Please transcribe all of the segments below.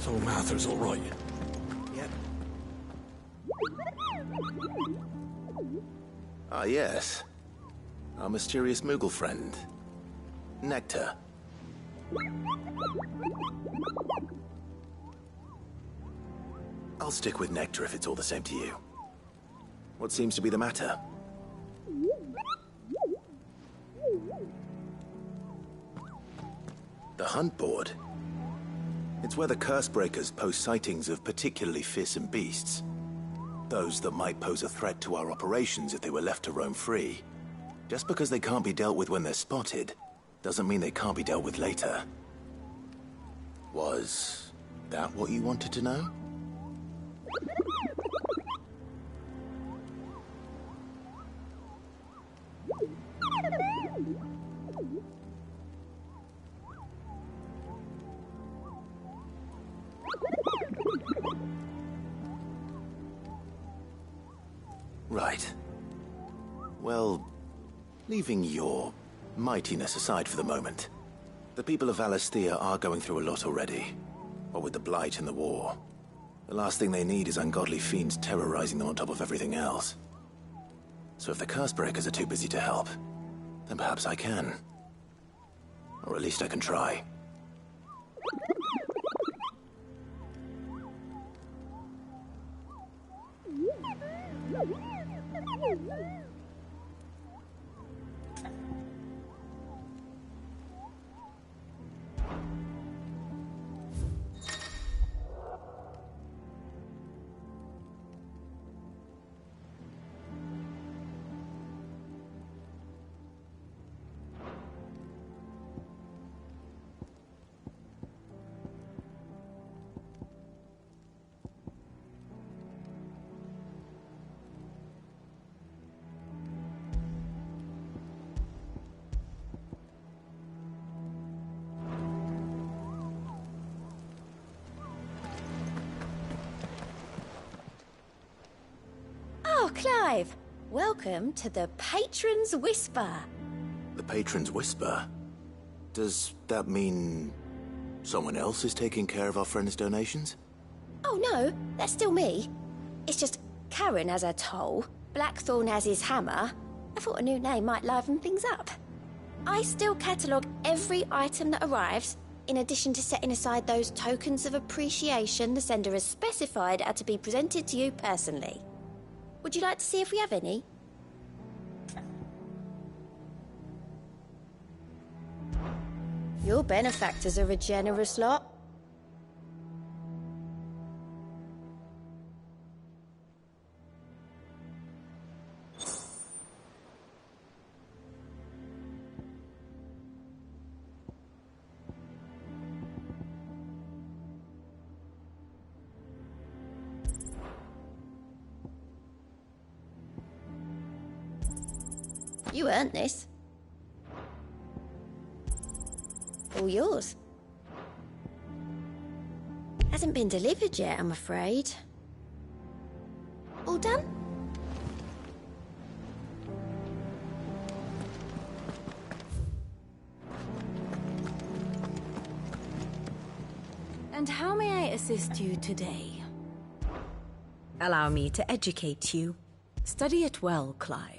So Mather's all right. Yep. Ah, yes. Our mysterious Moogle friend. Nectar. I'll stick with Nectar if it's all the same to you. What seems to be the matter? The hunt board. It's where the Cursebreakers post sightings of particularly fearsome beasts. Those that might pose a threat to our operations if they were left to roam free. Just because they can't be dealt with when they're spotted, doesn't mean they can't be dealt with later. Was that what you wanted to know? Right. Well, leaving your mightiness aside for the moment, the people of Valisthea are going through a lot already. What with the Blight and the war. The last thing they need is ungodly fiends terrorizing them on top of everything else. So if the Cursebreakers are too busy to help, then perhaps I can. Or at least I can try. Oh, Clive! Welcome to the Patron's Whisper. The Patron's Whisper? Does that mean someone else is taking care of our friend's donations? Oh no, that's still me. It's just Karen has her toll, Blackthorn has his hammer. I thought a new name might liven things up. I still catalogue every item that arrives, in addition to setting aside those tokens of appreciation the sender has specified are to be presented to you personally. Would you like to see if we have any? Your benefactors are a generous lot. You earned this. All yours. Hasn't been delivered yet, I'm afraid. All done? And how may I assist you today? Allow me to educate you. Study it well, Clive.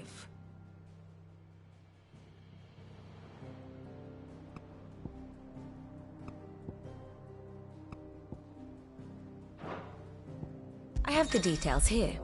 I have the details here.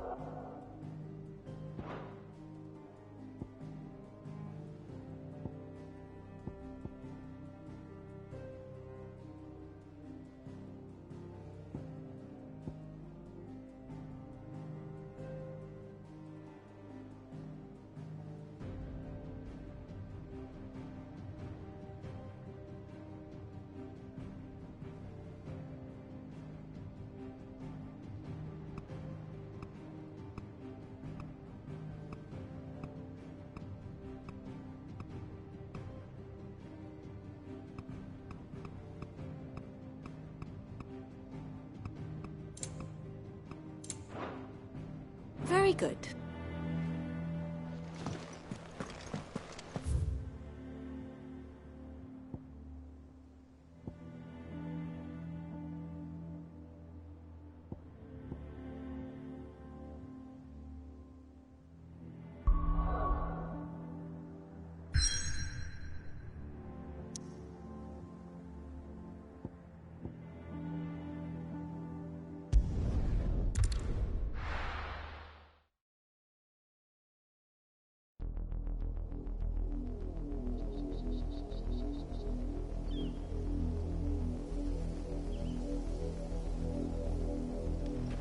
Very good.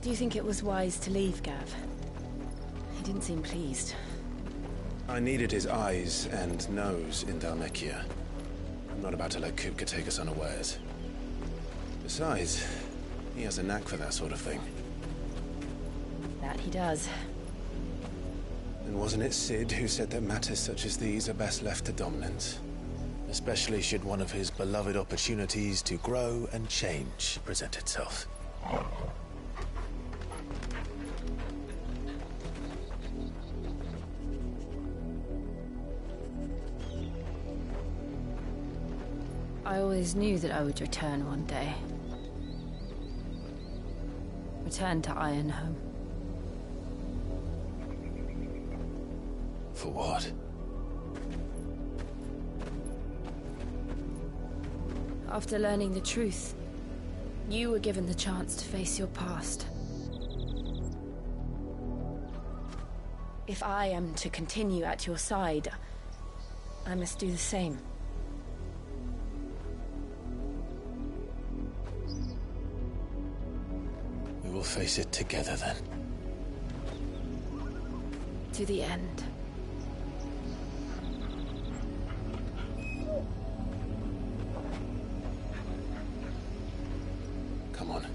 Do you think it was wise to leave, Gav? He didn't seem pleased. I needed his eyes and nose in Dhalmekia. I'm not about to let Kupka take us unawares. Besides, he has a knack for that sort of thing. That he does. And wasn't it Sid who said that matters such as these are best left to dominance? Especially should one of his beloved opportunities to grow and change present itself. I always knew that I would return one day. Return to Ironhome. For what? After learning the truth, you were given the chance to face your past. If I am to continue at your side, I must do the same. We will face it together then. To the end. Come on.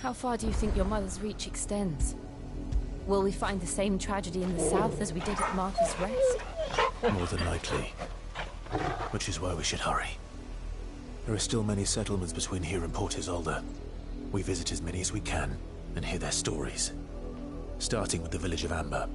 How far do you think your mother's reach extends? Will we find the same tragedy in the south as we did at Martha's Rest? More than likely. Which is why we should hurry. There are still many settlements between here and Port Isolde. We visit as many as we can and hear their stories. Starting with the village of Amber.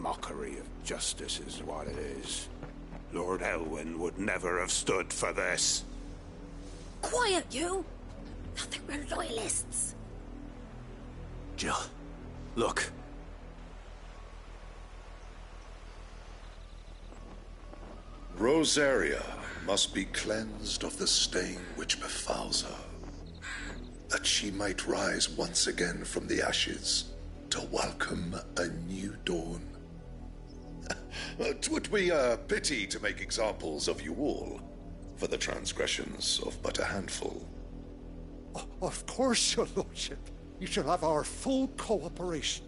Mockery of justice is what it is. Lord Elwyn would never have stood for this. Quiet, you! I think we're loyalists. Jill, look. Rosaria must be cleansed of the stain which befouls her, that she might rise once again from the ashes to welcome a new dawn. 'Twould be a pity to make examples of you all, for the transgressions of but a handful. Of course, your lordship. You shall have our full cooperation.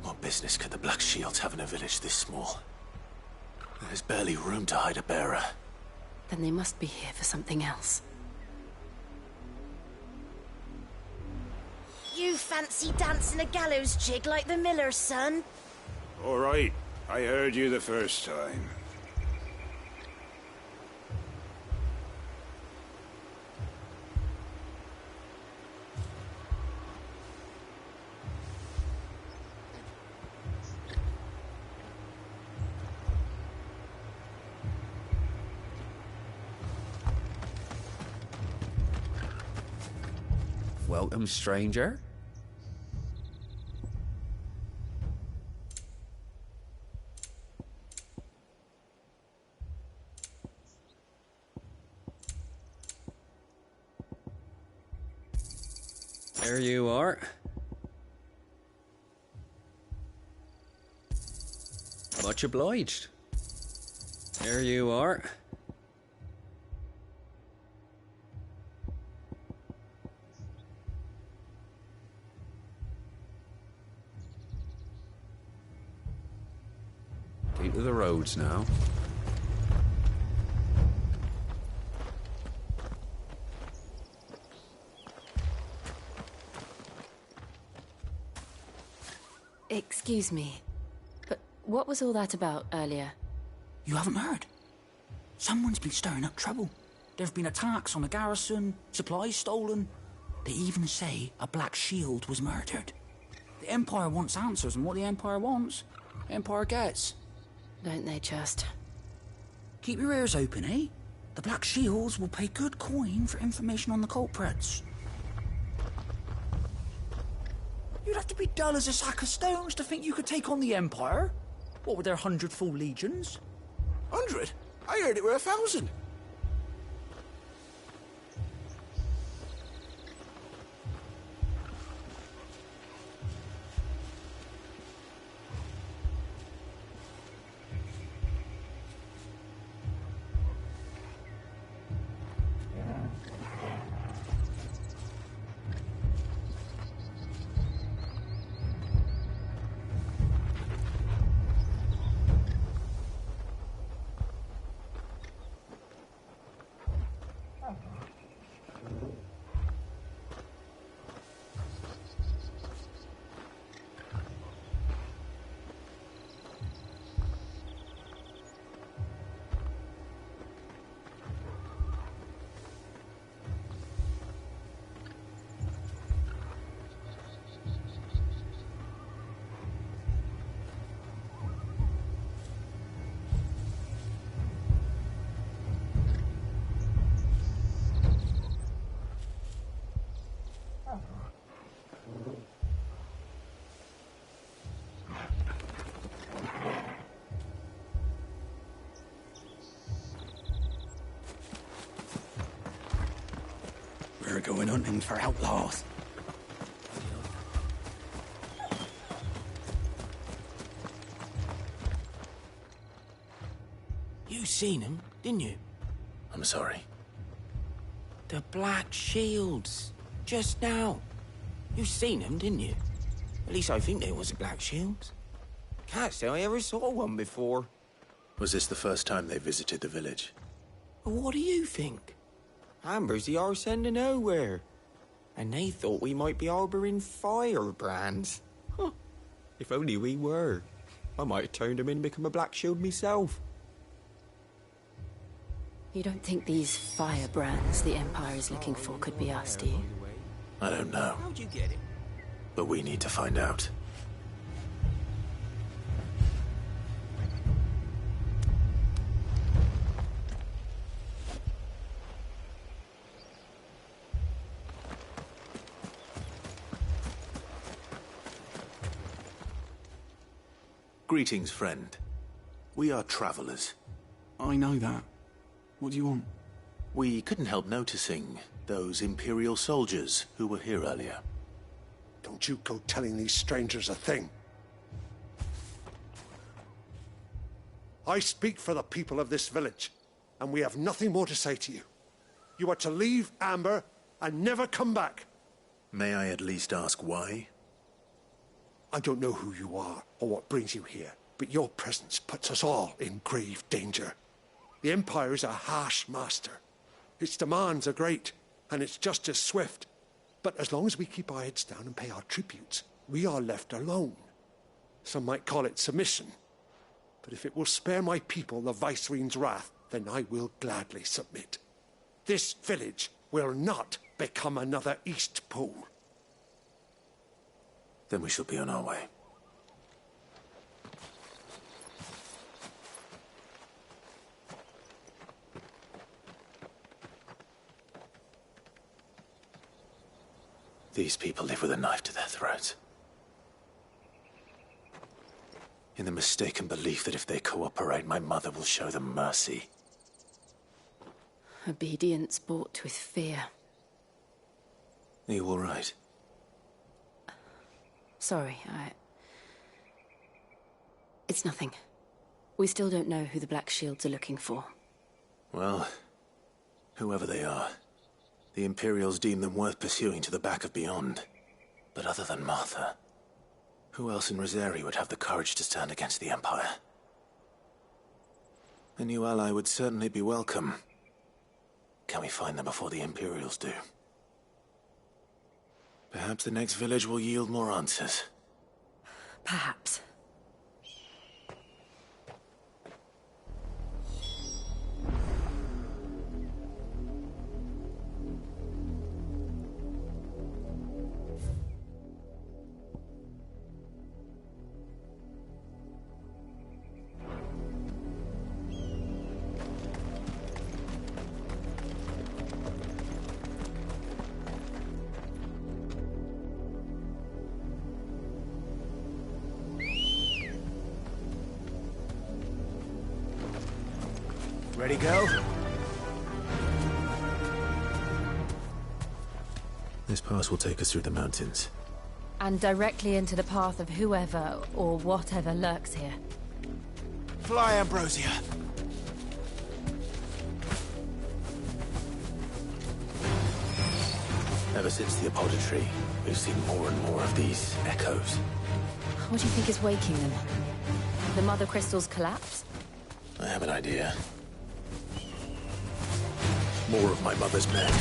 What business could the Black Shields have in a village this small? There's barely room to hide a bearer. Then they must be here for something else. You fancy dancing a gallows jig like the miller's son? All right, I heard you the first time. Welcome, stranger. There you are. Much obliged. There you are. Keep to the roads now. Excuse me, but what was all that about earlier? You haven't heard? Someone's been stirring up trouble. There have been attacks on the garrison, supplies stolen. They even say a Black Shield was murdered. The Empire wants answers, and what the Empire wants, the Empire gets. Don't they just? Keep your ears open, eh? The Black Shields will pay good coin for information on the culprits. You'd have to be dull as a sack of stones to think you could take on the Empire. What with their 100 full legions? 100? I heard it were 1,000. We're going hunting for outlaws. You seen him, didn't you? I'm sorry. The Black Shields. Just now. You seen them, didn't you? At least I think they was a Black Shields. Can't say I ever saw one before. Was this the first time they visited the village? But what do you think? Amber's the arse end of nowhere. And they thought we might be harbouring firebrands. Huh. If only we were. I might have turned them in and become a Black Shield myself. You don't think these firebrands the Empire is looking for could be us, do you? I don't know. How'd you get it? But we need to find out. Greetings, friend. We are travelers. I know that. What do you want? We couldn't help noticing those Imperial soldiers who were here earlier. Don't you go telling these strangers a thing. I speak for the people of this village, and we have nothing more to say to you. You are to leave Amber and never come back. May I at least ask why? I don't know who you are or what brings you here, but your presence puts us all in grave danger. The Empire is a harsh master. Its demands are great, and its justice swift. But as long as we keep our heads down and pay our tributes, we are left alone. Some might call it submission. But if it will spare my people the Viceroy's wrath, then I will gladly submit. This village will not become another East Pole. Then we shall be on our way. These people live with a knife to their throats. In the mistaken belief that if they cooperate, my mother will show them mercy. Obedience bought with fear. Are you all right? Sorry, It's nothing. We still don't know who the Black Shields are looking for. Well, whoever they are, the Imperials deem them worth pursuing to the back of beyond. But other than Martha, who else in Rosari would have the courage to stand against the Empire? A new ally would certainly be welcome. Can we find them before the Imperials do? Perhaps the next village will yield more answers. Perhaps. Ready, go? This pass will take us through the mountains. And directly into the path of whoever or whatever lurks here. Fly, Ambrosia! Ever since the apodatory, we've seen more and more of these echoes. What do you think is waking them? The mother crystals collapse? I have an idea. More of my mother's men.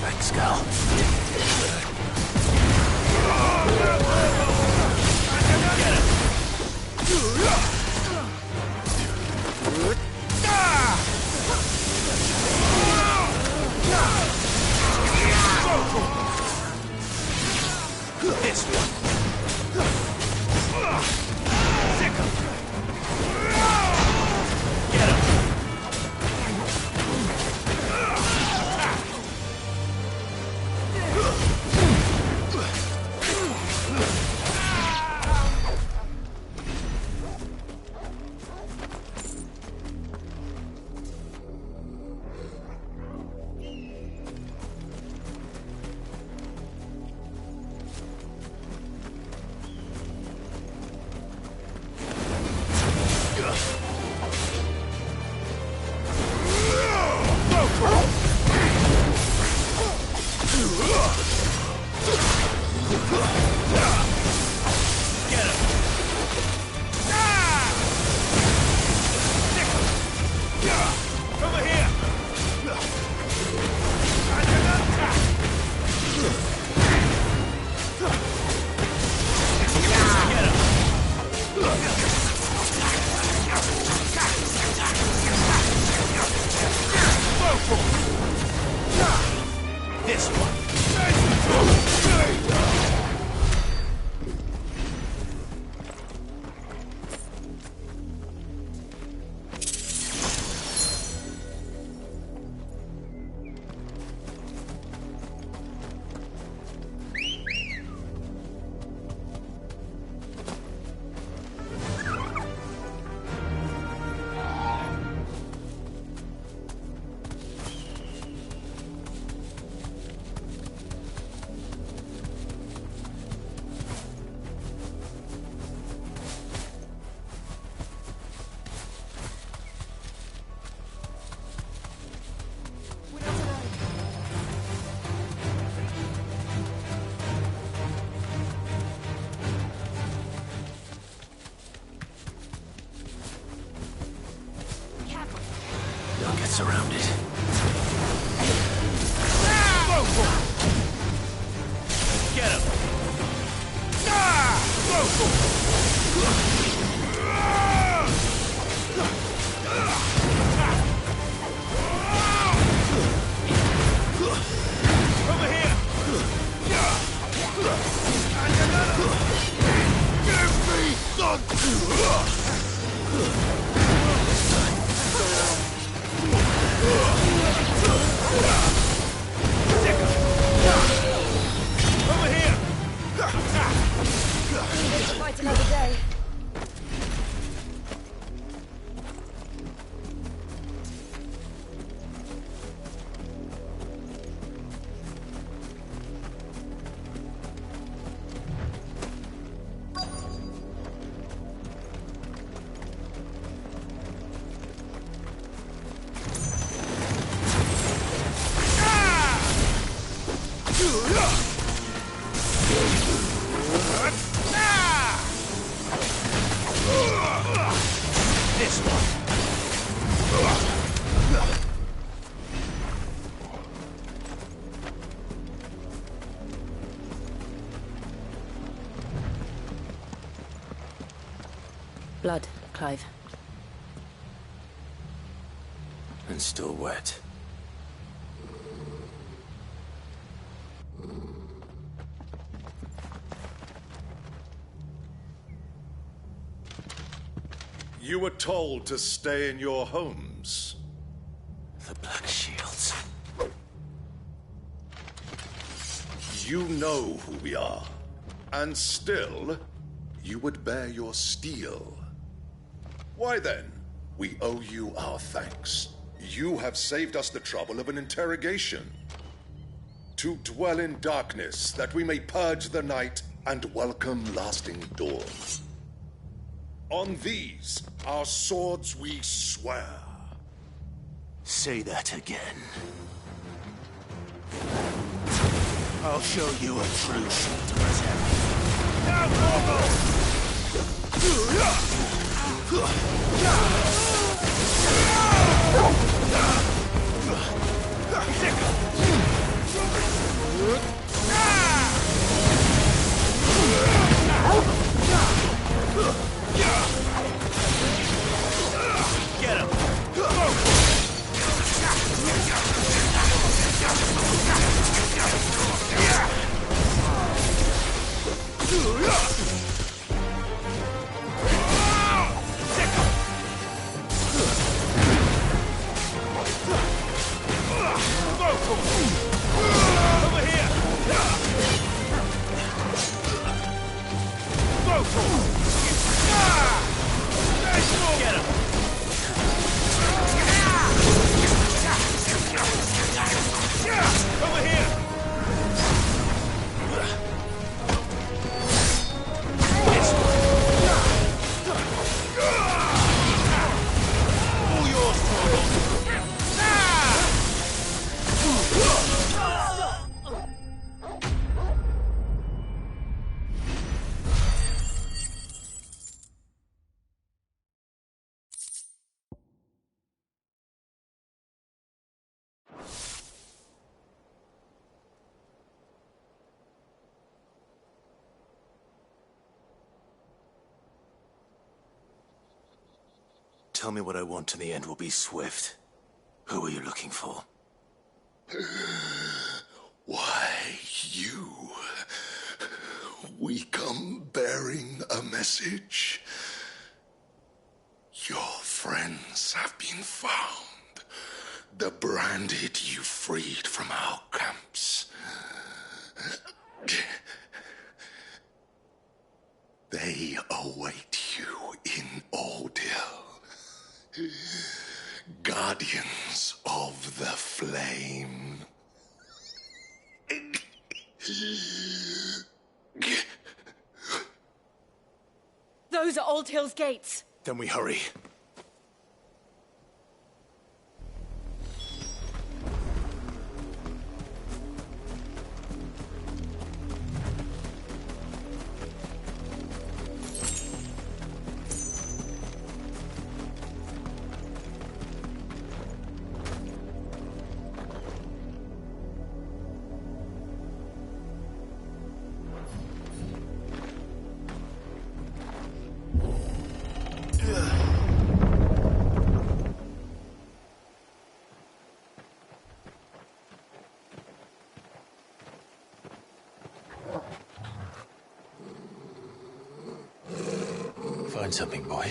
Thanks, Gal. This one. Get him. This one. Don't get surrounded. Get him! Over here! Give me something! Over here! Let's fight another day. This one. Blood, Clive. And still wet. You were told to stay in your homes. The Black Shields. You know who we are. And still, you would bear your steel. Why then, we owe you our thanks. You have saved us the trouble of an interrogation. To dwell in darkness, that we may purge the night and welcome lasting dawn. On these, our swords we swear. Say that again. I'll show you a true chivalrous enemy. Now, get him! Over here! Get him! Over here! All yours, Tell me what I want and the end will be swift. Who are you looking for? Why, you. We come bearing a message. Your friends have been found. The branded you freed from our camps. They await you in Ordeal. Guardians of the Flame. Those are Old Hill's gates. Then we hurry. Find something, boy.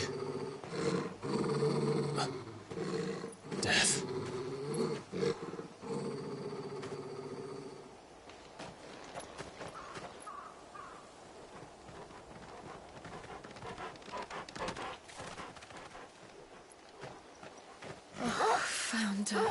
Death. Oh, found her.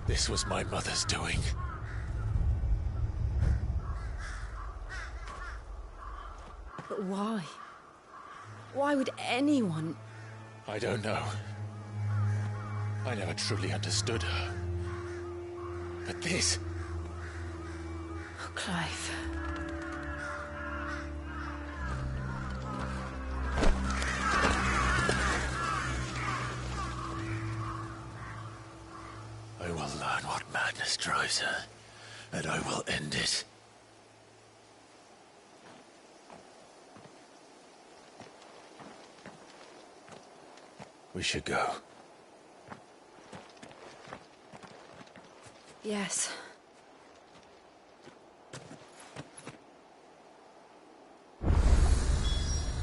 This was my mother's doing. But why? Why would anyone... I don't know. I never truly understood her. But this... Oh, Clive. madness drives her, and I will end it. We should go. Yes.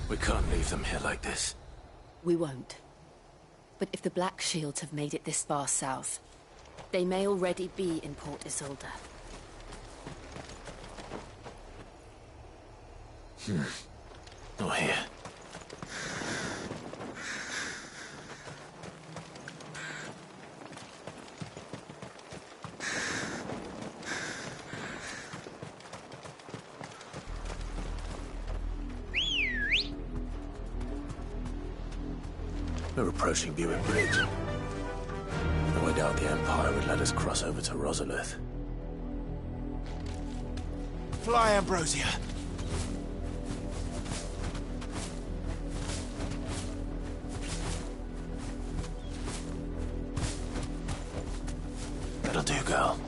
We can't leave them here like this. We won't. But if the Black Shields have made it this far south, they may already be in Port Isolde. Not here. We're approaching Buick Bridge. Though I doubt the Empire would let us cross over to Rosalith. Fly, Ambrosia! That'll do, girl.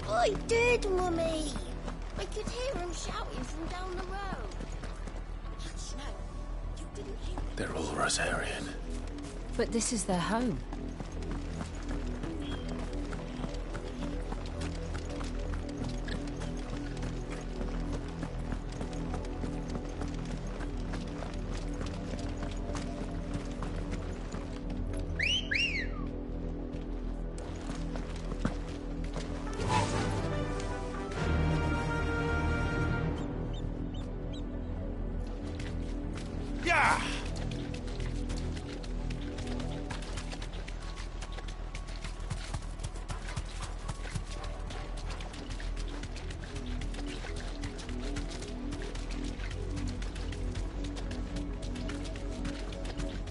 I did, Mummy! I could hear him shouting from down the road. Hush, no. You didn't hear him. They're all Rosarian. But this is their home. Yeah!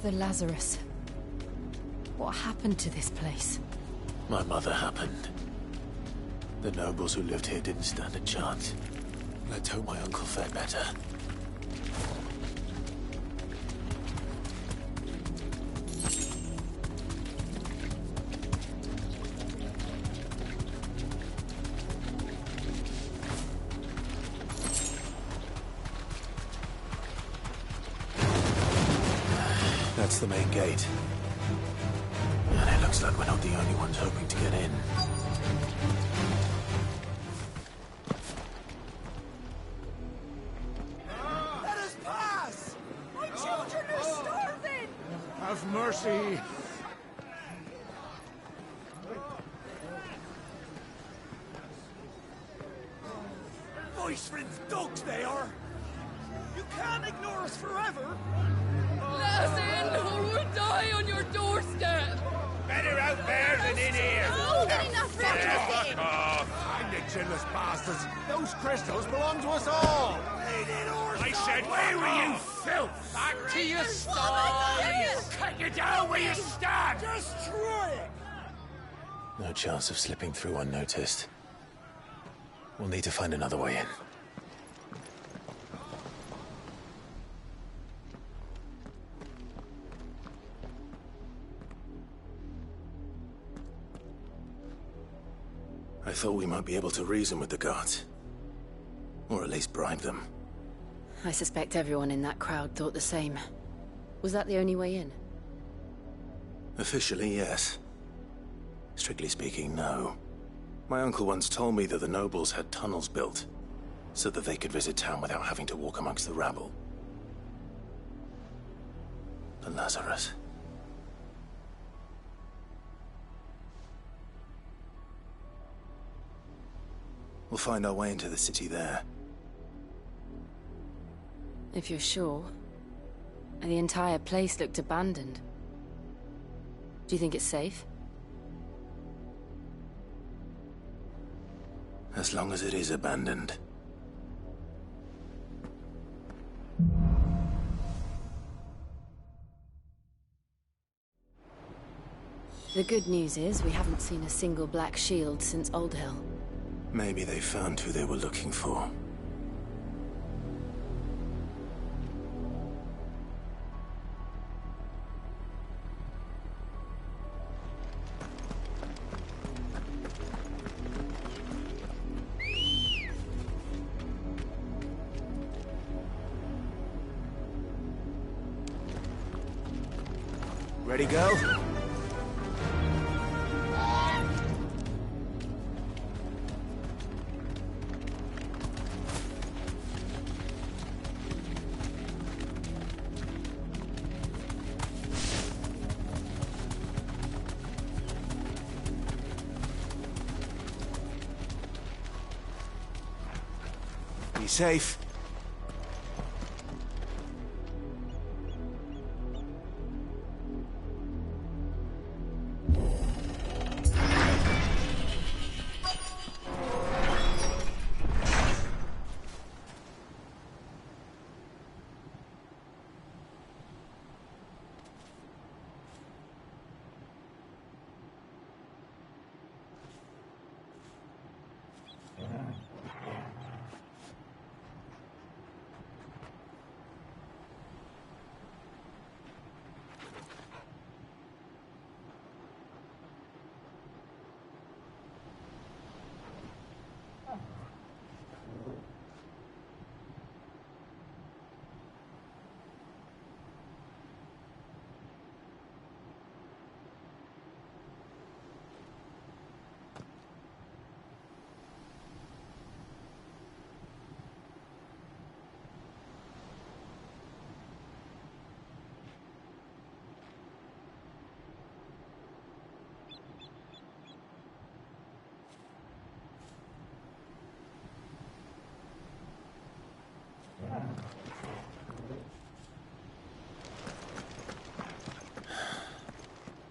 The Lazarus. What happened to this place? My mother happened. The nobles who lived here didn't stand a chance. Let's hope my uncle fared better. That's the main gate. And it looks like we're not the only ones hoping to get in. Let us pass! My children are starving! Have mercy! Voice-ridden dogs they are! You can't ignore us forever! Let us in, or we'll die on your doorstep! Better out there than in here! Oh, good enough, Fuck off! Find the chinless bastards! Those crystals belong to us all! I said, where were you, filth? Back to your sties! Cut you down where you stand! Just try it! No chance of slipping through unnoticed. We'll need to find another way in. I thought we might be able to reason with the guards. Or at least bribe them. I suspect everyone in that crowd thought the same. Was that the only way in? Officially, yes. Strictly speaking, no. My uncle once told me that the nobles had tunnels built, so that they could visit town without having to walk amongst the rabble. The Lazarus. We'll find our way into the city there. If you're sure. The entire place looked abandoned. Do you think it's safe? As long as it is abandoned. The good news is we haven't seen a single black shield since Old Hill. Maybe they found who they were looking for. Ready, go? Be safe.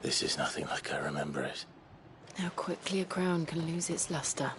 This is nothing like I remember it. How quickly a crown can lose its luster.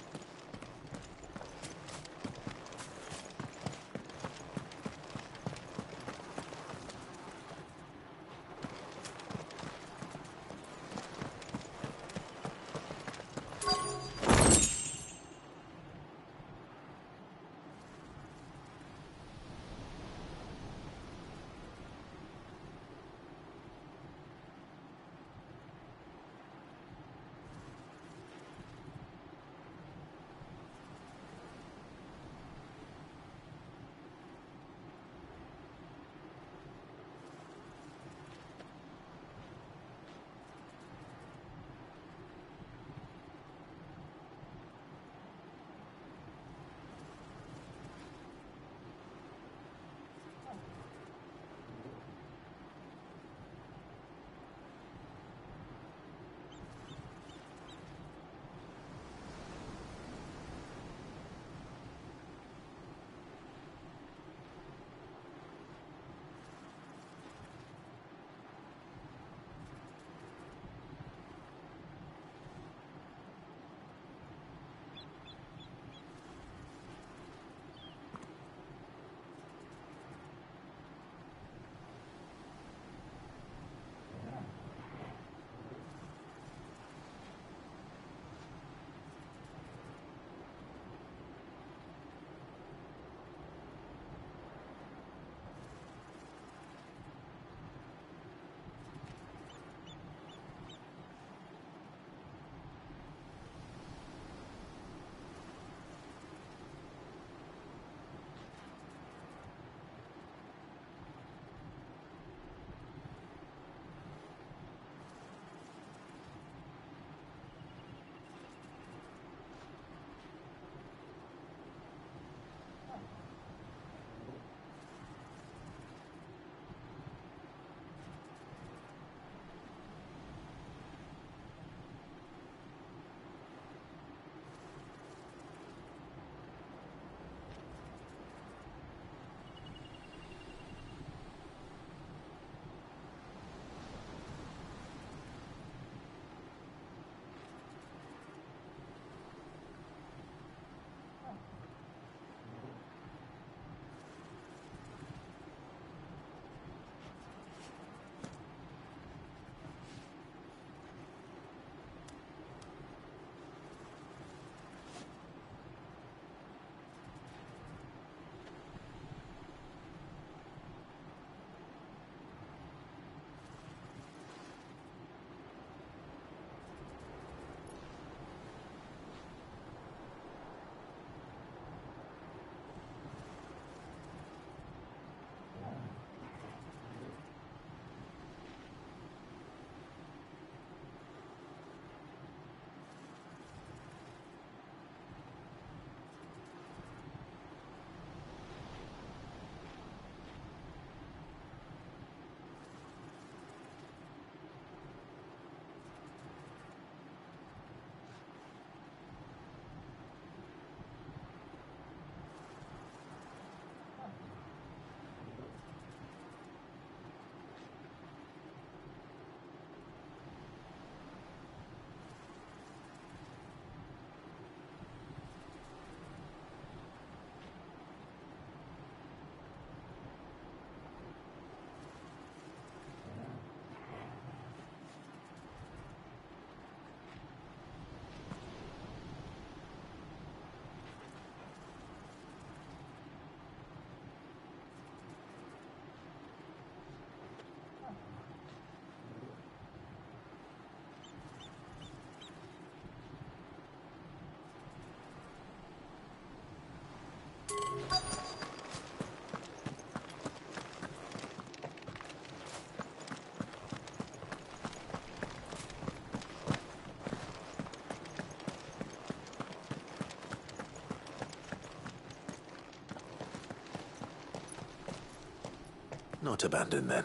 Not abandoned, then.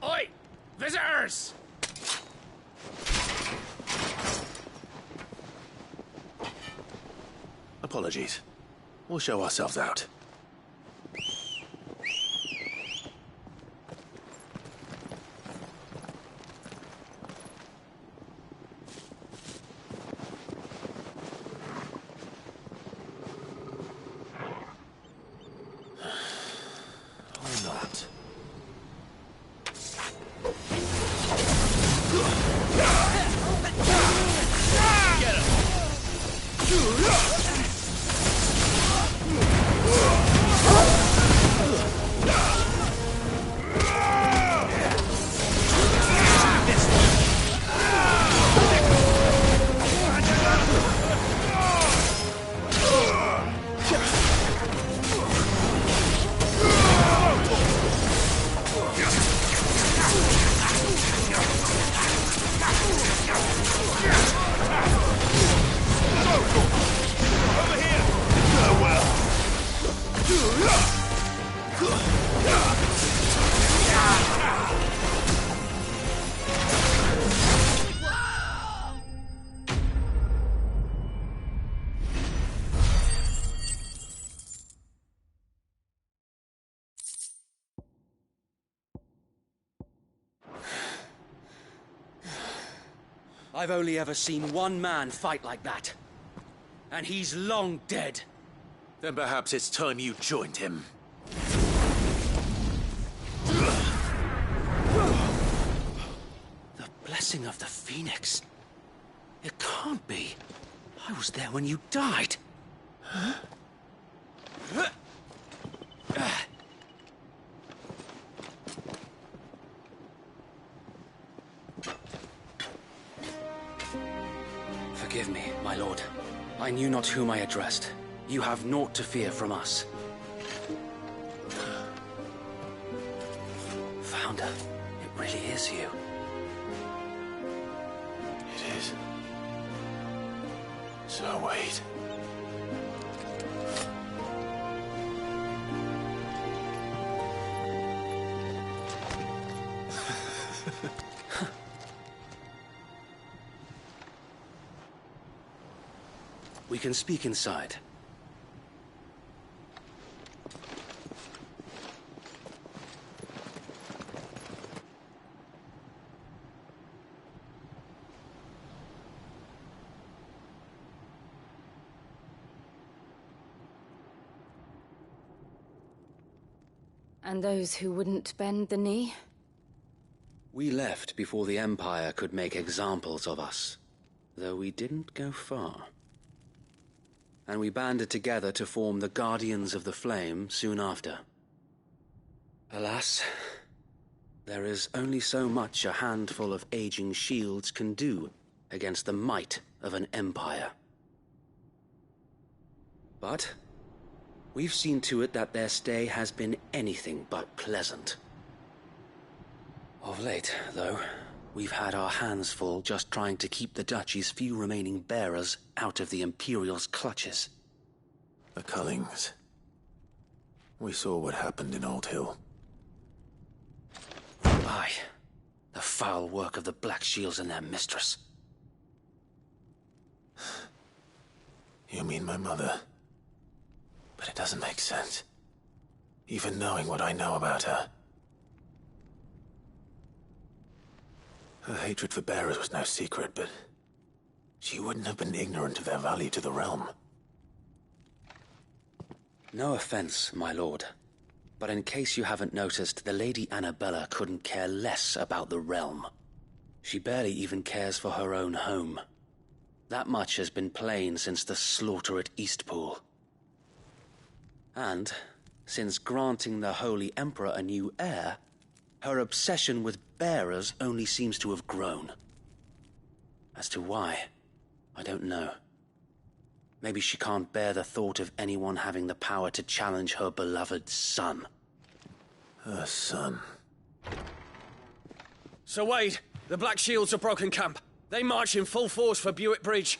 Oi! Visitors! Apologies. We'll show ourselves out. I've only ever seen one man fight like that. And he's long dead. Then perhaps it's time you joined him. The blessing of the Phoenix. It can't be. I was there when you died. Huh? Forgive me, my lord. I knew not whom I addressed. You have naught to fear from us. Founder, it really is you. It is. So wait. We can speak inside. And those who wouldn't bend the knee? We left before the Empire could make examples of us, though we didn't go far. And we banded together to form the Guardians of the Flame soon after. Alas, there is only so much a handful of aging shields can do against the might of an empire. But we've seen to it that their stay has been anything but pleasant. Of late, though, we've had our hands full just trying to keep the Duchy's few remaining bearers out of the Imperial's clutches. The Cullings. We saw what happened in Old Hill. Aye. The foul work of the Black Shields and their mistress. You mean my mother? But it doesn't make sense. Even knowing what I know about her. Her hatred for bearers was no secret, but she wouldn't have been ignorant of their value to the realm. No offense, my lord, but in case you haven't noticed, the Lady Annabella couldn't care less about the realm. She barely even cares for her own home. That much has been plain since the slaughter at Eastpool. And, since granting the Holy Emperor a new heir, her obsession with bearers only seems to have grown. As to why, I don't know. Maybe she can't bear the thought of anyone having the power to challenge her beloved son. Her son. Sir Wade, the Black Shields have broken camp. They march in full force for Buick Bridge.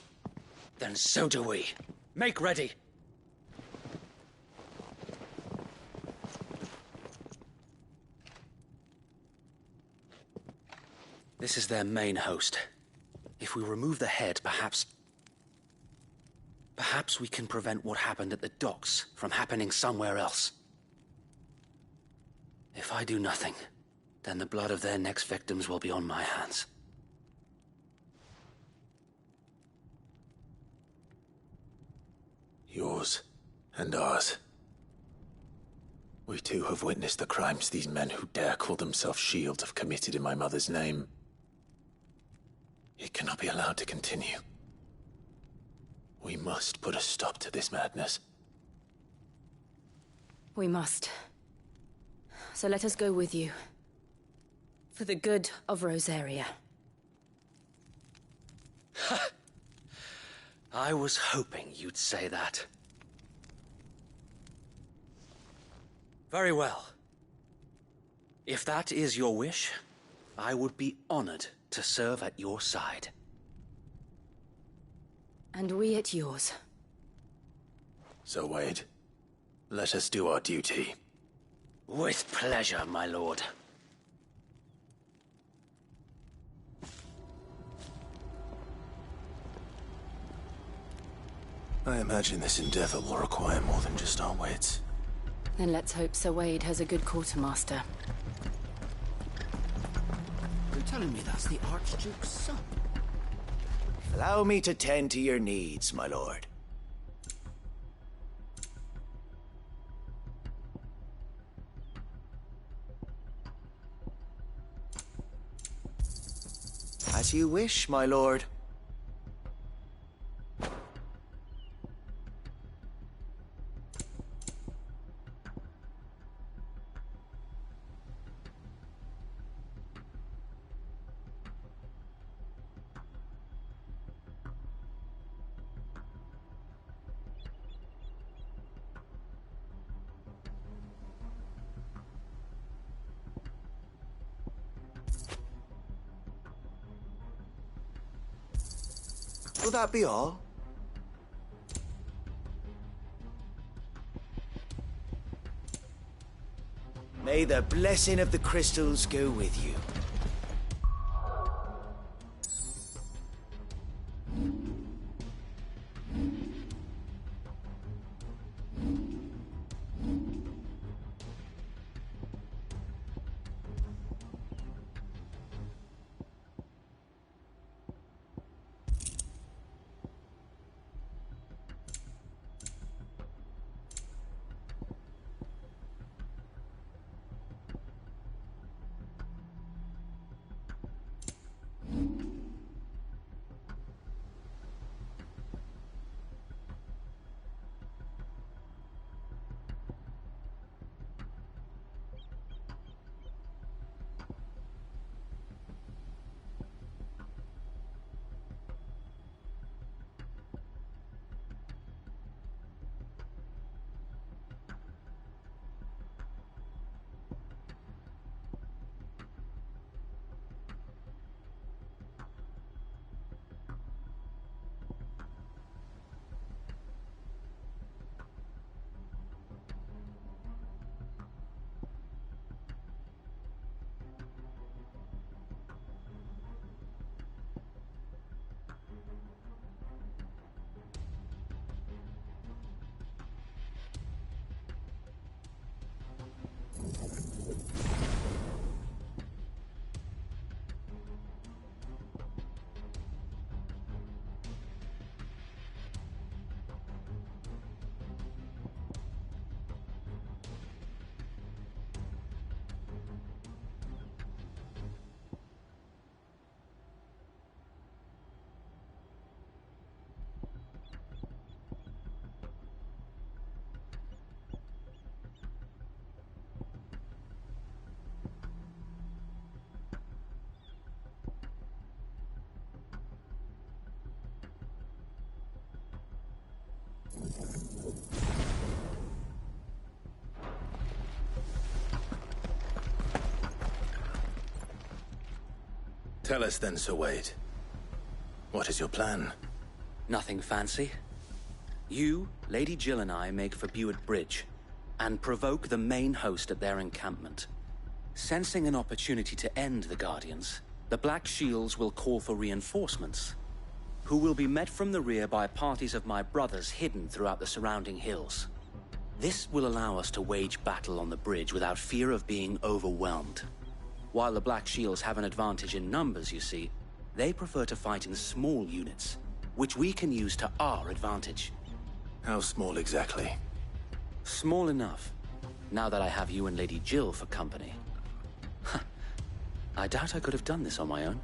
Then so do we. Make ready. This is their main host. If we remove the head, perhaps we can prevent what happened at the docks from happening somewhere else. If I do nothing, then the blood of their next victims will be on my hands. Yours and ours. We too have witnessed the crimes these men who dare call themselves Shield have committed in my mother's name. It cannot be allowed to continue. We must put a stop to this madness. We must. So let us go with you. For the good of Rosaria. I was hoping you'd say that. Very well. If that is your wish, I would be honored to serve at your side. And we at yours. So, Wade, let us do our duty. With pleasure, my lord. I imagine this endeavor will require more than just our wits. Then let's hope Sir Wade has a good quartermaster. You're telling me that's the Archduke's son? Allow me to tend to your needs, my lord. As you wish, my lord. Will that be all? May the blessing of the crystals go with you. Tell us then, Sir Wade. What is your plan? Nothing fancy. You, Lady Jill and I make for Buett Bridge, and provoke the main host at their encampment. Sensing an opportunity to end the Guardians, The Black Shields will call for reinforcements, who will be met from the rear by parties of my brothers hidden throughout the surrounding hills. This will allow us to wage battle on the bridge without fear of being overwhelmed. While the Black Shields have an advantage in numbers, you see, they prefer to fight in small units, which we can use to our advantage. How small exactly? Small enough, now that I have you and Lady Jill for company. I doubt I could have done this on my own.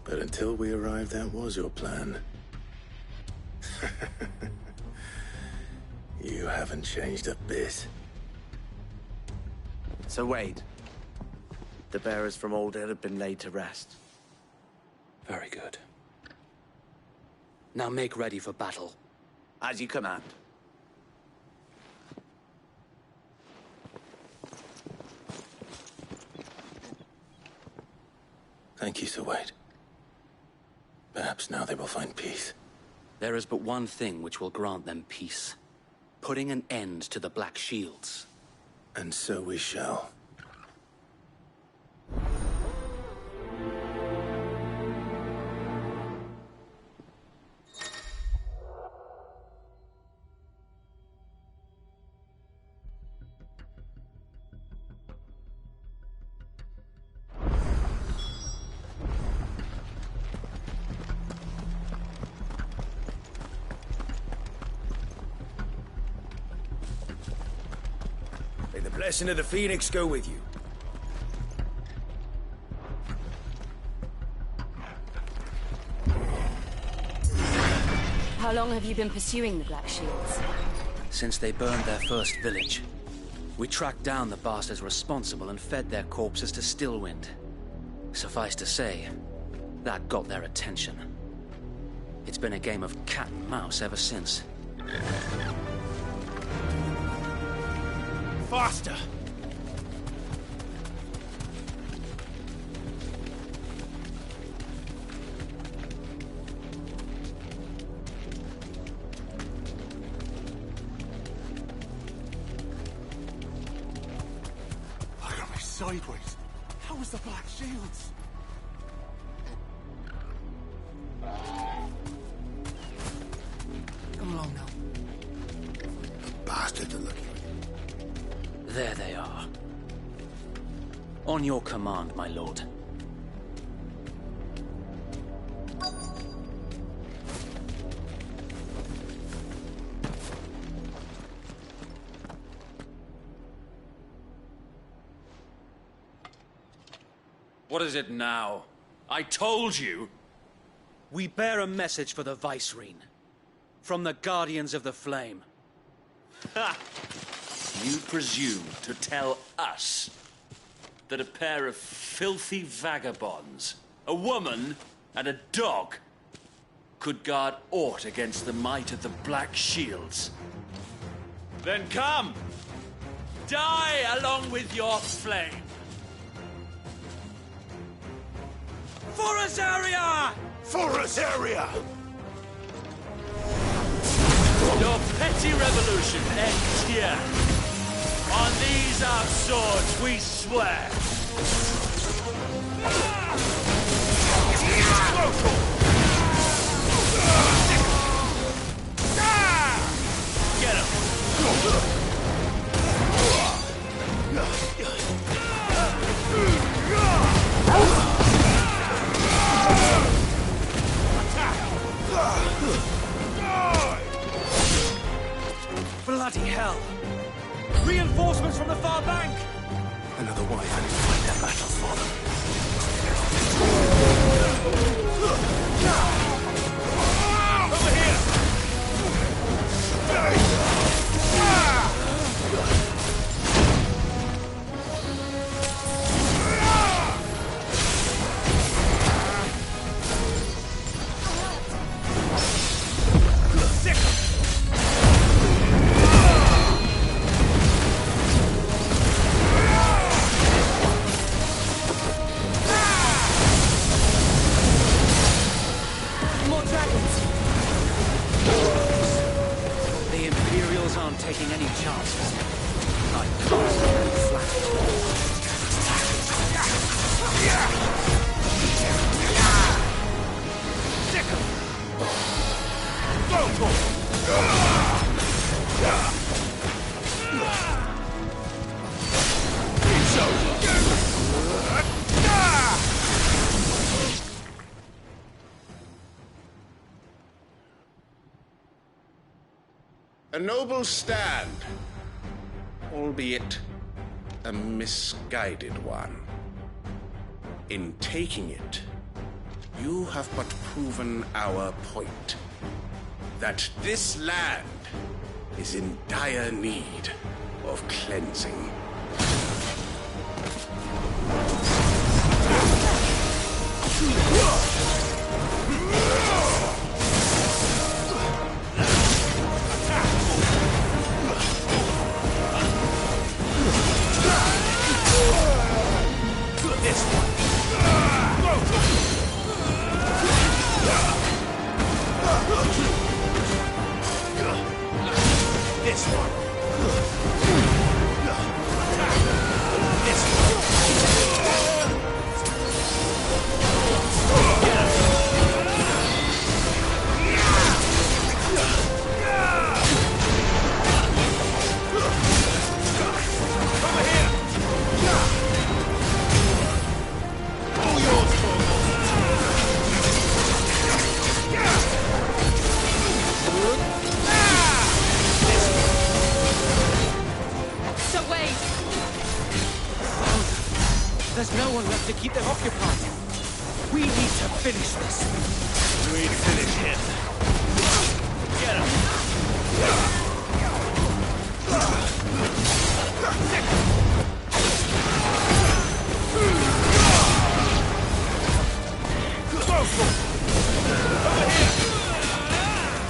But until we arrived, that was your plan. You haven't changed a bit. So Wade, the bearers from Old Ed have been laid to rest. Very good. Now make ready for battle. As you command. Thank you, Sir Wade. Perhaps now they will find peace. There is but one thing which will grant them peace. Putting an end to the Black Shields. And so we shall. May the blessing of the Phoenix go with you. How long have you been pursuing the Black Shields? Since they burned their first village. We tracked down the bastards responsible and fed their corpses to Stillwind. Suffice to say, that got their attention. It's been a game of cat and mouse ever since. Faster! I got me sideways. How was the Black Shields? Come along now. Bastards are looking. There they are. On your command, my lord. What is it now? I told you! We bear a message for the Vicereine. From the Guardians of the Flame. Ha! You presume to tell us that a pair of filthy vagabonds, a woman and a dog, could guard aught against the might of the Black Shields? Then come! Die along with your flame! For Azaria! For Azaria! Your petty revolution ends here. On these our swords we swear. Get him! Bloody hell! Reinforcements from the far bank! Another wyvern to fight their battles for them. Over here! A noble stand, albeit a misguided one. In taking it, you have but proven our point, that this land is in dire need of cleansing. This one. This one. There's no one left to keep them occupied. We need to finish this. We need to finish him. Get him. Go for it. Over here.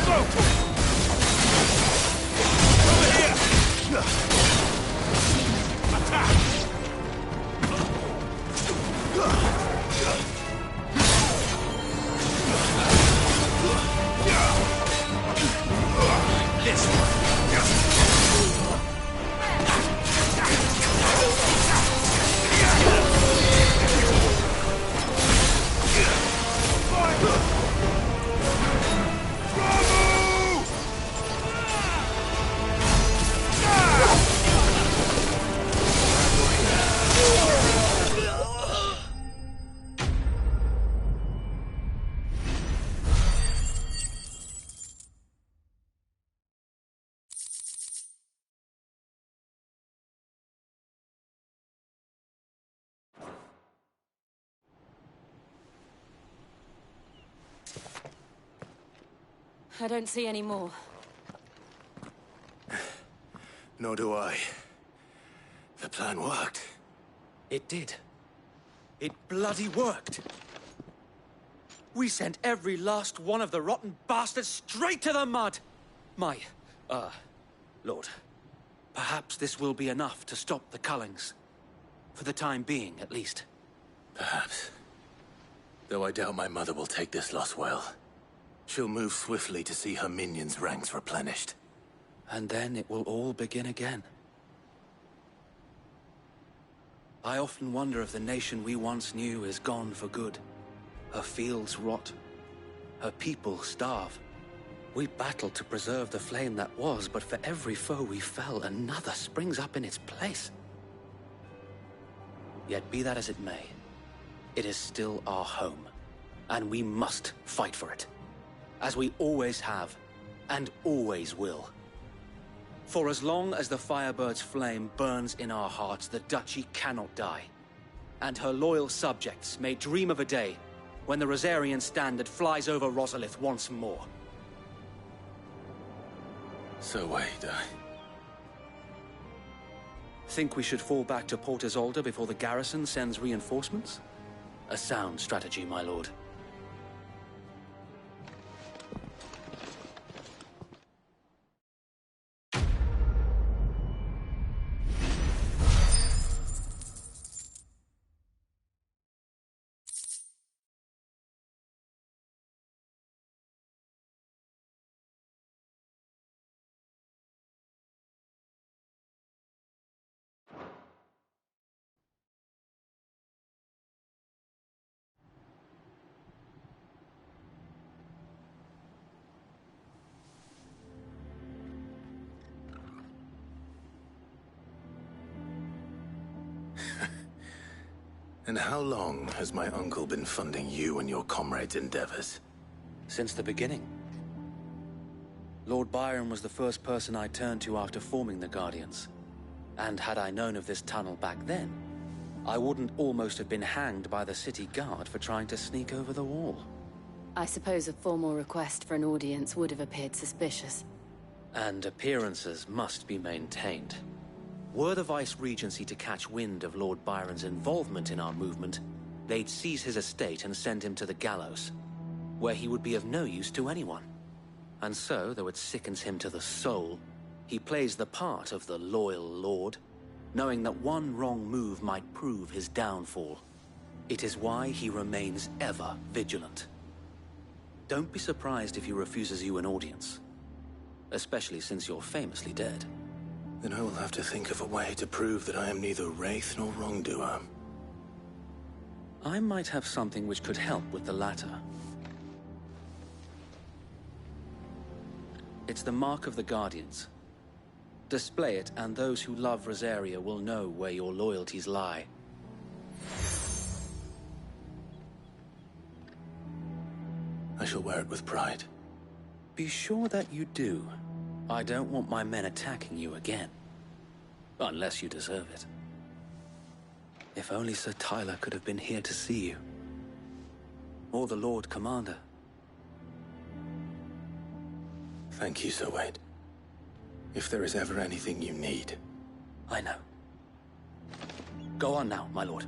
Go for it. Over here. Attack. This one. I don't see any more. Nor do I. The plan worked. It did. It bloody worked. We sent every last one of the rotten bastards straight to the mud. Lord, perhaps this will be enough to stop the Cullings. For the time being, at least. Perhaps. Though I doubt my mother will take this loss well. She'll move swiftly to see her minions' ranks replenished. And then it will all begin again. I often wonder if the nation we once knew is gone for good. Her fields rot. Her people starve. We battled to preserve the flame that was, but for every foe we fell, another springs up in its place. Yet be that as it may, it is still our home, and we must fight for it. As we always have, and always will. For as long as the Firebird's flame burns in our hearts, the Duchy cannot die. And her loyal subjects may dream of a day when the Rosarian standard flies over Rosalith once more. So wait, Think we should fall back to Port Isolde before the garrison sends reinforcements? A sound strategy, my lord. And how long has my uncle been funding you and your comrades' endeavors? Since the beginning. Lord Byron was the first person I turned to after forming the Guardians. And had I known of this tunnel back then, I wouldn't almost have been hanged by the city guard for trying to sneak over the wall. I suppose a formal request for an audience would have appeared suspicious. And appearances must be maintained. Were the Vice-Regency to catch wind of Lord Byron's involvement in our movement, they'd seize his estate and send him to the gallows, where he would be of no use to anyone. And so, though it sickens him to the soul, he plays the part of the loyal lord, knowing that one wrong move might prove his downfall. It is why he remains ever vigilant. Don't be surprised if he refuses you an audience, especially since you're famously dead. Then I will have to think of a way to prove that I am neither wraith nor wrongdoer. I might have something which could help with the latter. It's the mark of the Guardians. Display it, and those who love Rosaria will know where your loyalties lie. I shall wear it with pride. Be sure that you do. I don't want my men attacking you again. Unless you deserve it. If only Sir Tyler could have been here to see you. Or the Lord Commander. Thank you, Sir Wade. If there is ever anything you need. I know. Go on now, my lord.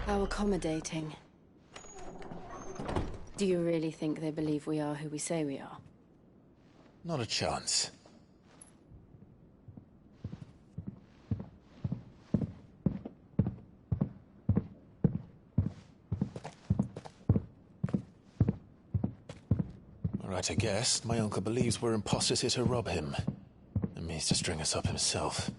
How accommodating. Do you really think they believe we are who we say we are? Not a chance. All right, I guess. My uncle believes we're imposters here to rob him. And means to string us up himself.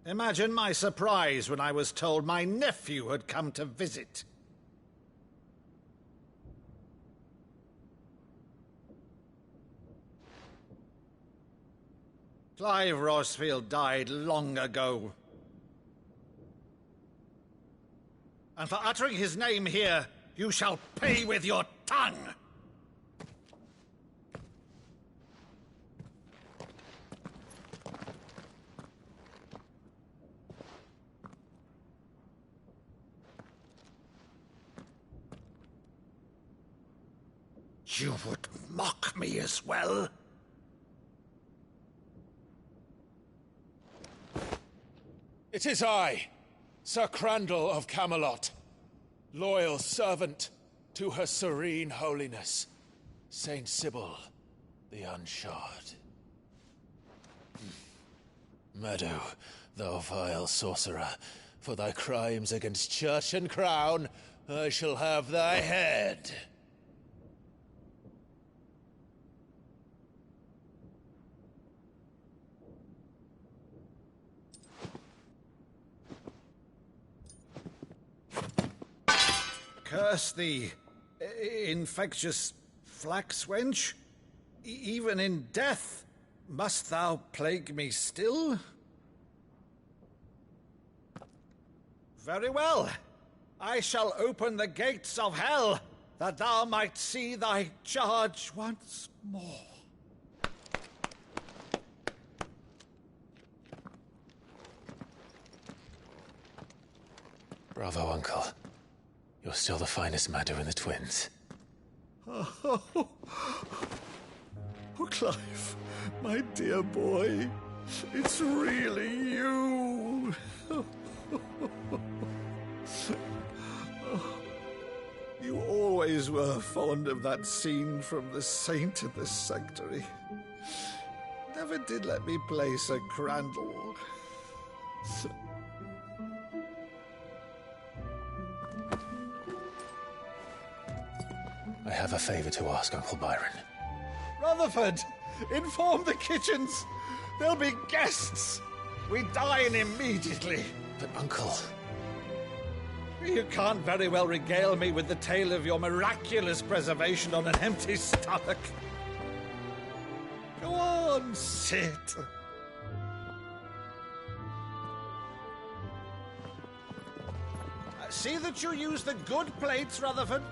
Imagine my surprise when I was told my nephew had come to visit. Clive Rosfield died long ago. And for uttering his name here, you shall pay with your tongue! You would mock me as well? It is I, Sir Crandall of Camelot, loyal servant to Her Serene Holiness, Saint Sybil the Unshod. Meadow, thou vile sorcerer, for thy crimes against church and crown, I shall have thy head. Curse thee, infectious flax wench. Even in death, must thou plague me still? Very well. I shall open the gates of hell, that thou might see thy charge once more. Bravo, Uncle. You're still the finest Maddo in the twins. Oh, Clive, my dear boy, it's really you. You always were fond of that scene from The Saint in the Sanctuary. Never never did let me play Sir Crandall. I have a favor to ask, Uncle Byron. Rutherford, inform the kitchens. There'll be guests. We dine immediately. But, Uncle... You can't very well regale me with the tale of your miraculous preservation on an empty stomach. Go on, sit. See that you use the good plates, Rutherford.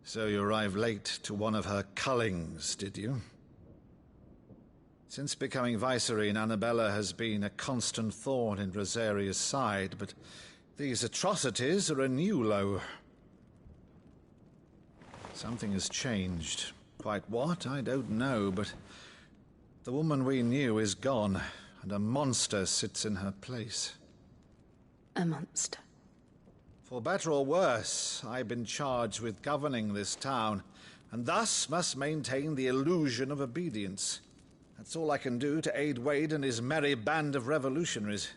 So you arrived late to one of her cullings, did you? Since becoming Vicereine, Annabella has been a constant thorn in Rosaria's side, but these atrocities are a new low. Something has changed. Quite what, I don't know, but the woman we knew is gone, and a monster sits in her place. A monster? For better or worse, I've been charged with governing this town, and thus must maintain the illusion of obedience. That's all I can do to aid Wade and his merry band of revolutionaries.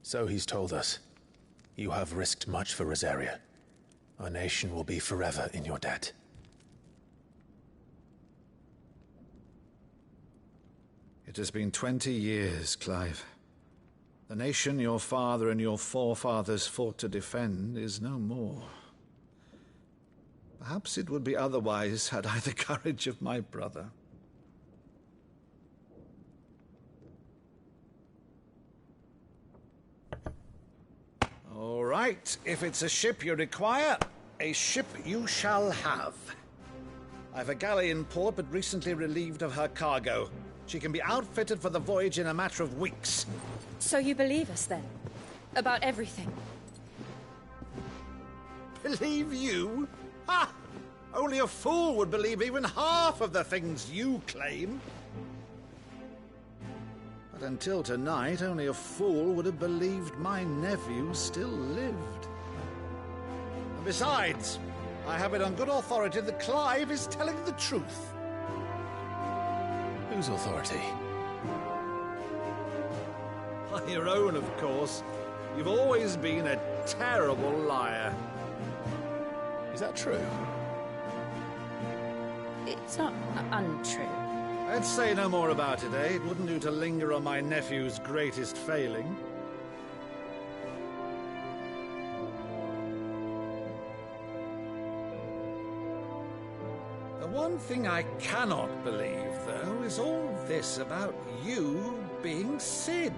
So he's told us. You have risked much for Rosaria. Our nation will be forever in your debt. It has been 20 years, Clive. The nation your father and your forefathers fought to defend is no more. Perhaps it would be otherwise had I the courage of my brother. All right, if it's a ship you require, a ship you shall have. I've a galley in port, but recently relieved of her cargo. She can be outfitted for the voyage in a matter of weeks. So you believe us, then? About everything? Believe you? Ha! Only a fool would believe even half of the things you claim. But until tonight, only a fool would have believed my nephew still lived. And besides, I have it on good authority that Clive is telling the truth. Whose authority? Your own, of course. You've always been a terrible liar. Is that true? It's not untrue. Let's say no more about it, eh? It wouldn't do to linger on my nephew's greatest failing. The one thing I cannot believe, though, is all this about you being Sid.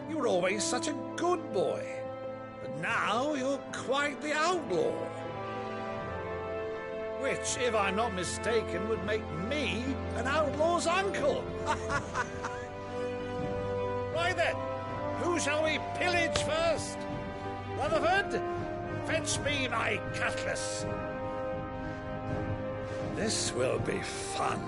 You were always such a good boy, but now you're quite the outlaw. Which, if I'm not mistaken, would make me an outlaw's uncle. Right then, who shall we pillage first? Rutherford, fetch me my cutlass. This will be fun.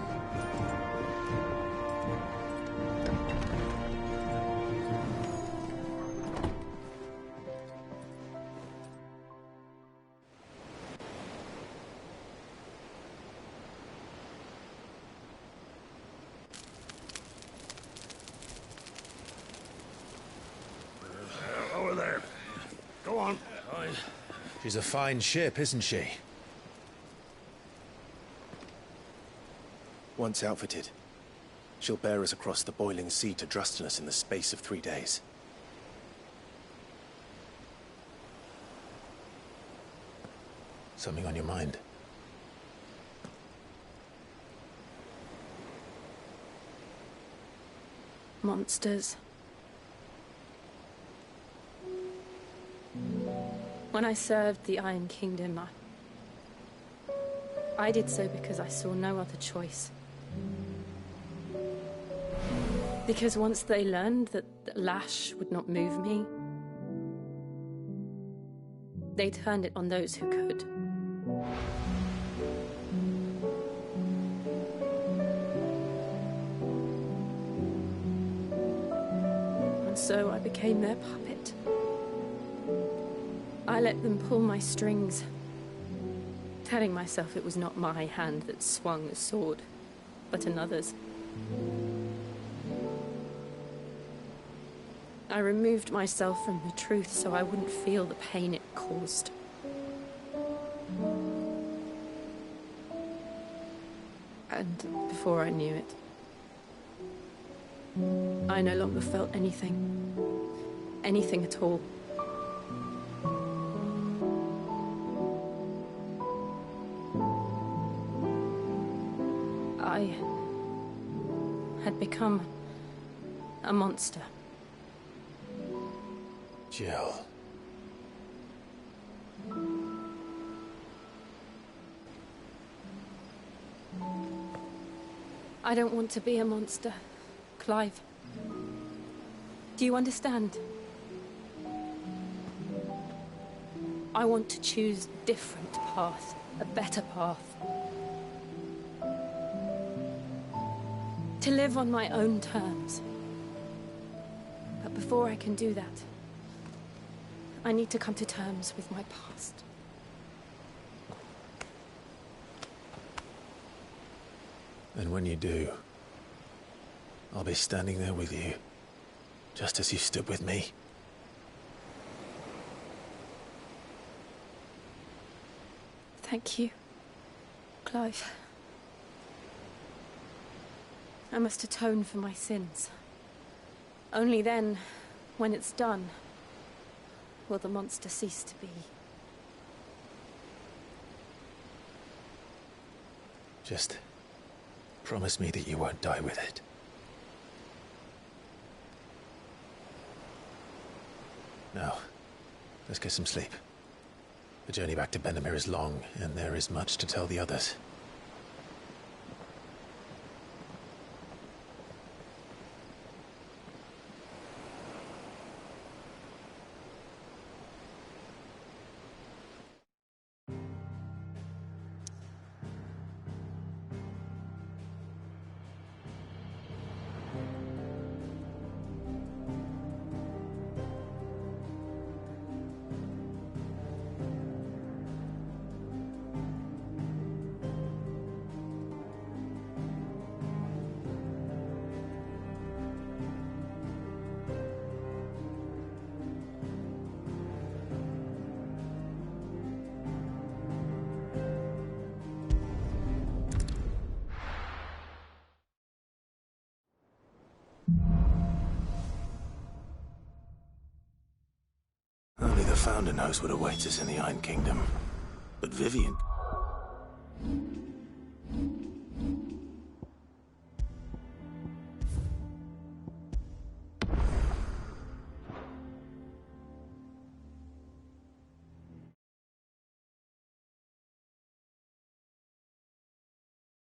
Over there. Go on. She's a fine ship, isn't she? Once outfitted, she'll bear us across the boiling sea to Drustinus in the space of 3 days. Something on your mind? Monsters. When I served the Iron Kingdom, I did so because I saw no other choice. Because once they learned that the lash would not move me, they turned it on those who could. And so I became their puppet. I let them pull my strings, telling myself it was not my hand that swung the sword, but another's. I removed myself from the truth so I wouldn't feel the pain it caused. And before I knew it, I no longer felt anything. Anything at all. I had become a monster. Jill. I don't want to be a monster, Clive. Do you understand? I want to choose a different path, a better path. To live on my own terms. But before I can do that, I need to come to terms with my past. And when you do, I'll be standing there with you, just as you stood with me. Thank you, Clive. I must atone for my sins. Only then, when it's done, will the monster cease to be. Just promise me that you won't die with it. Now, let's get some sleep. The journey back to Benamir is long, and there is much to tell the others. Only the Founder knows what awaits us in the Iron Kingdom. But Vivian...